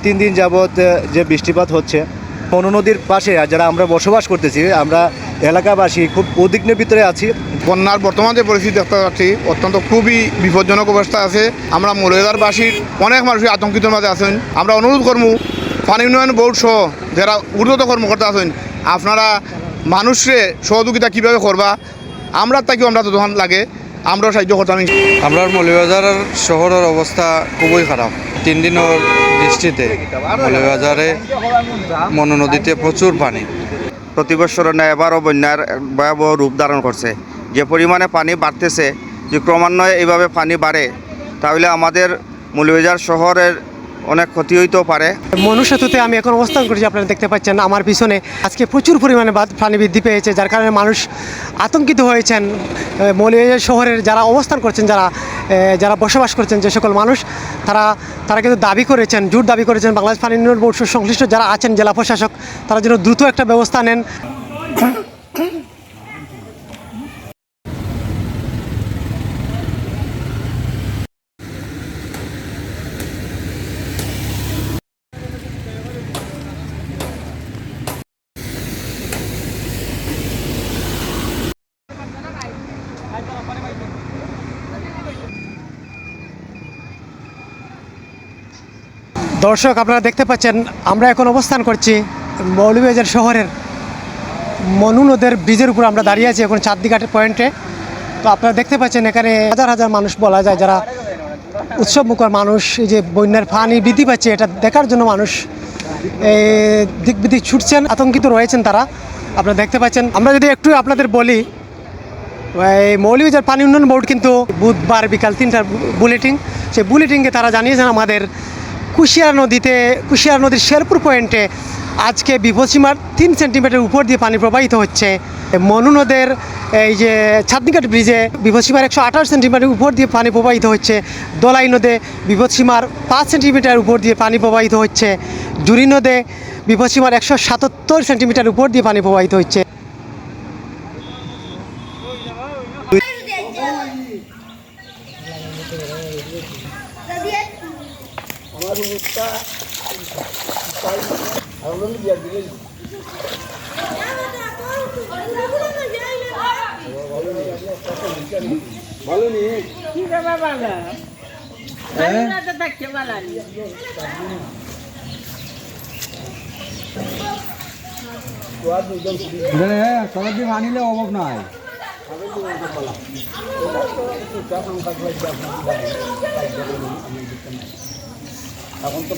3 দিন যাবৎ যে বৃষ্টিপাত হচ্ছে, মনু নদীর পাশে যারা আমরা বসবাস করতেছি, আমরা এলাকাবাসী খুব উদ্বিগ্নের ভিতরে আছি। বন্যার বর্তমান যে পরিস্থিতি দেখতে পাচ্ছি অত্যন্ত খুবই বিপজ্জনক অবস্থা আছে। আমরা মৌলভীবাজারবাসীর অনেক মানুষই আতঙ্কিত মাঝে আছেন। আমরা অনুরোধ করবো পানি উন্নয়ন বোর্ড সহ যারা ঊর্ধ্বতন কর্মকর্তা আছেন, আপনারা মানুষরে সহযোগিতা কীভাবে করবা, আমরা তাকেও আমরা তখন লাগে আমরাও সাহায্য করতাম। আমরা মৌলভীবাজার শহরের অবস্থা খুবই খারাপ। 3 দিনের বৃষ্টিতে মৌলভীবাজারে মনু নদীতে প্রচুর পানি। প্রতি বছর না এবারও বন্যার ভয়াবহ রূপ ধারণ করছে। যে পরিমাণে পানি বাড়তেছে, যে ক্রমান্বয়ে এইভাবে পানি বাড়ে তাহলে আমাদের মৌলভীবাজার শহরের অনেক ক্ষতি হইতেও পারে। মনু সেতুতে আমি এখন অবস্থান করছি, আপনারা দেখতে পাচ্ছেন আমার পিছনে আজকে প্রচুর পরিমাণে পানি বৃদ্ধি পেয়েছে, যার কারণে মানুষ আতঙ্কিত হয়েছেন। মৌলভীবাজার শহরের যারা অবস্থান করছেন, যারা বসবাস করছেন, যে সকল মানুষ তারা কিন্তু দাবি করেছেন, জোর দাবি করেছেন বাংলাদেশ পানি উন্নয়ন বোর্ড সংশ্লিষ্ট যারা আছেন জেলা প্রশাসক, তারা যেন দ্রুত একটা ব্যবস্থা নেন। দর্শক, আপনারা দেখতে পাচ্ছেন আমরা এখন অবস্থান করছি মৌলভীবাজার শহরের মনু নদের ব্রিজের উপর আমরা দাঁড়িয়ে আছি এখন চাঁদদিঘাটের পয়েন্টে। তো আপনারা দেখতে পাচ্ছেন এখানে হাজার হাজার মানুষ বলা যায়, যারা উৎসবমুখর মানুষ। এই যে বন্যার পানি বৃদ্ধি পাচ্ছে এটা দেখার জন্য মানুষ দিক বিদিক ছুটছেন, আতঙ্কিত রয়েছেন তারা, আপনারা দেখতে পাচ্ছেন। আমরা যদি একটু আপনাদের বলি, মৌলভীবাজার পানি উন্নয়ন বোর্ড কিন্তু বুধবার বিকাল 3টার বুলেটিন, সেই বুলেটিনকে তারা জানিয়েছেন আমাদের কুশিয়ারা নদীর শেরপুর পয়েন্টে আজকে বিপদসীমার 3 সেন্টিমিটার উপর দিয়ে পানি প্রবাহিত হচ্ছে। মনু নদের এই যে চাঁদদিঘাট ব্রিজে বিপদসীমার 128 সেন্টিমিটার উপর দিয়ে পানি প্রবাহিত হচ্ছে। দোলাই নদে বিপদসীমার 5 সেন্টিমিটার উপর দিয়ে পানি প্রবাহিত হচ্ছে। জুরি নদে বিপদসীমার 177 সেন্টিমিটার উপর দিয়ে পানি প্রবাহিত হচ্ছে। আনিলে অভাব নাই। এখন তো